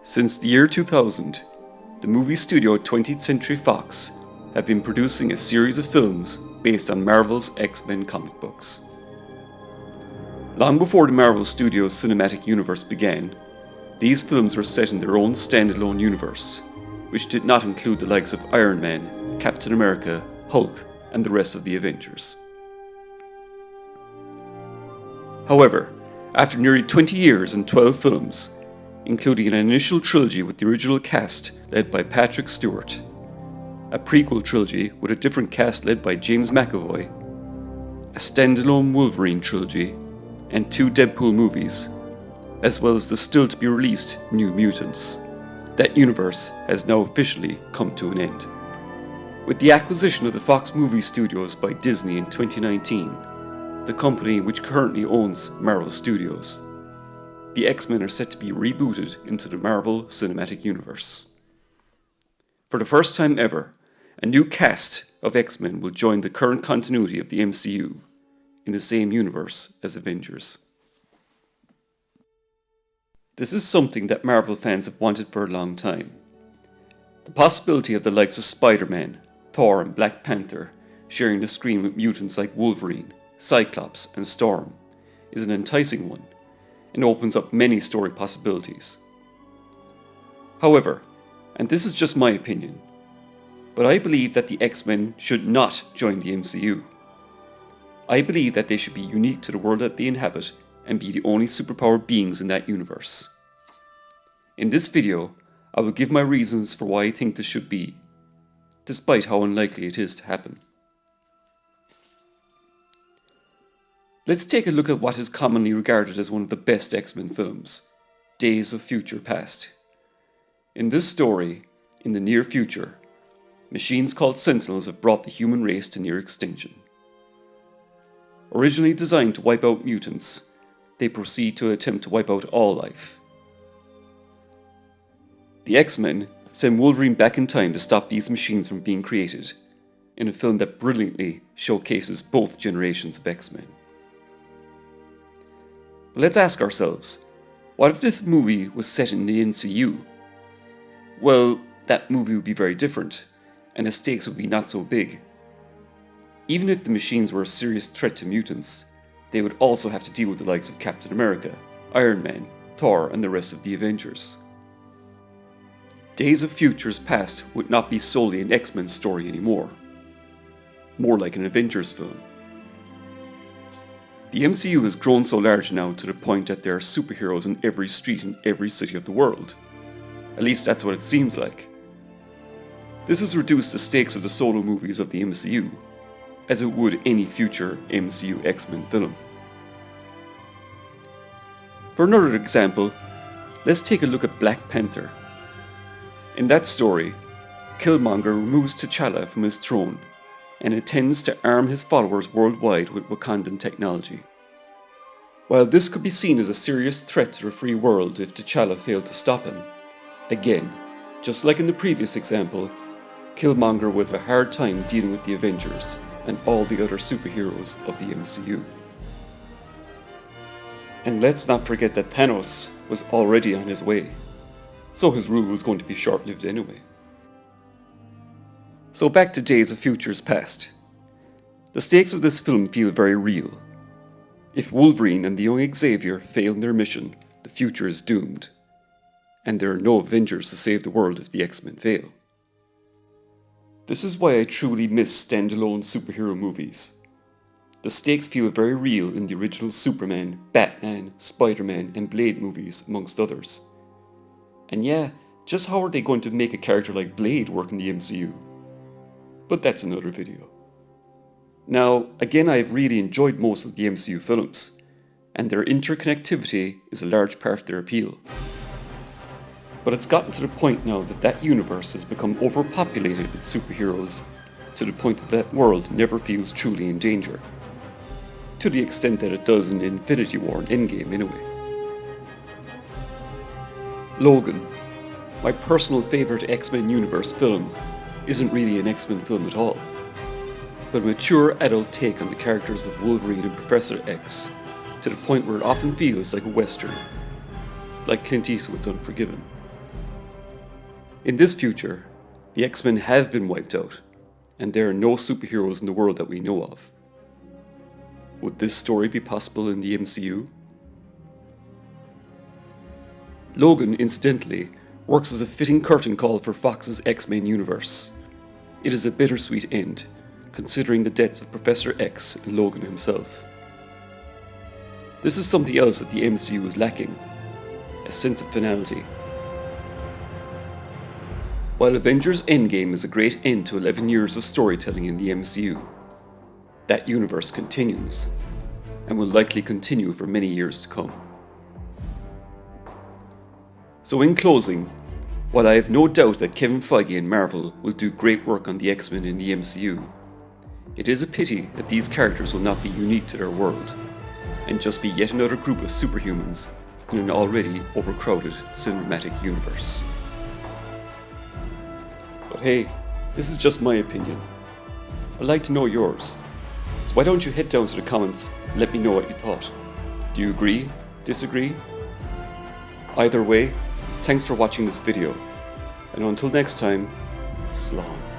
Since the year 2000, the movie studio 20th Century Fox have been producing a series of films based on Marvel's X-Men comic books. Long before the Marvel Studios cinematic universe began, these films were set in their own standalone universe, which did not include the likes of Iron Man, Captain America, Hulk, and the rest of the Avengers. However, after nearly 20 years and 12 films, including an initial trilogy with the original cast led by Patrick Stewart, a prequel trilogy with a different cast led by James McAvoy, a standalone Wolverine trilogy, and 2 Deadpool movies, as well as the still-to-be-released New Mutants, that universe has now officially come to an end. With the acquisition of the Fox movie studios by Disney in 2019, the company which currently owns Marvel Studios, the X-Men are set to be rebooted into the Marvel Cinematic Universe. For the first time ever, a new cast of X-Men will join the current continuity of the MCU in the same universe as Avengers. This is something that Marvel fans have wanted for a long time. The possibility of the likes of Spider-Man, Thor, and Black Panther sharing the screen with mutants like Wolverine, Cyclops, and Storm is an enticing one, and opens up many story possibilities. However, and this is just my opinion, but I believe that the X-Men should not join the MCU. I believe that they should be unique to the world that they inhabit and be the only superpowered beings in that universe. In this video, I will give my reasons for why I think this should be, despite how unlikely it is to happen. Let's take a look at what is commonly regarded as one of the best X-Men films, Days of Future Past. In this story, in the near future, machines called Sentinels have brought the human race to near extinction. Originally designed to wipe out mutants, they proceed to attempt to wipe out all life. The X-Men send Wolverine back in time to stop these machines from being created, in a film that brilliantly showcases both generations of X-Men. But let's ask ourselves, what if this movie was set in the MCU? Well, that movie would be very different, and the stakes would be not so big. Even if the machines were a serious threat to mutants, they would also have to deal with the likes of Captain America, Iron Man, Thor, and the rest of the Avengers. Days of Futures Past would not be solely an X-Men story anymore, more like an Avengers film. The MCU has grown so large now to the point that there are superheroes in every street in every city of the world. At least that's what it seems like. This has reduced the stakes of the solo movies of the MCU, as it would any future MCU X-Men film. For another example, let's take a look at Black Panther. In that story, Killmonger removes T'Challa from his throne and intends to arm his followers worldwide with Wakandan technology. While this could be seen as a serious threat to the free world if T'Challa failed to stop him, again, just like in the previous example, Killmonger would have a hard time dealing with the Avengers and all the other superheroes of the MCU. And let's not forget that Thanos was already on his way, so his rule was going to be short-lived anyway. So back to Days of Futures Past. The stakes of this film feel very real. If Wolverine and the young Xavier fail in their mission, the future is doomed. And there are no Avengers to save the world if the X-Men fail. This is why I truly miss standalone superhero movies. The stakes feel very real in the original Superman, Batman, Spider-Man, and Blade movies, amongst others. And yeah, just how are they going to make a character like Blade work in the MCU? But that's another video. Now, again, I've really enjoyed most of the MCU films, and their interconnectivity is a large part of their appeal. But it's gotten to the point now that that universe has become overpopulated with superheroes, to the point that that world never feels truly in danger. To the extent that it does in Infinity War and Endgame anyway. Logan, my personal favourite X-Men universe film, isn't really an X-Men film at all, but a mature adult take on the characters of Wolverine and Professor X, to the point where it often feels like a western, like Clint Eastwood's Unforgiven. In this future, the X-Men have been wiped out, and there are no superheroes in the world that we know of. Would this story be possible in the MCU? Logan, incidentally, works as a fitting curtain call for Fox's X-Men universe. It is a bittersweet end, considering the deaths of Professor X and Logan himself. This is something else that the MCU is lacking, a sense of finality. While Avengers Endgame is a great end to 11 years of storytelling in the MCU, that universe continues, and will likely continue for many years to come. So in closing, while I have no doubt that Kevin Feige and Marvel will do great work on the X-Men in the MCU, it is a pity that these characters will not be unique to their world, and just be yet another group of superhumans in an already overcrowded cinematic universe. But hey, this is just my opinion. I'd like to know yours. So why don't you head down to the comments and let me know what you thought. Do you agree? Disagree? Either way, thanks for watching this video. And until next time, Slán.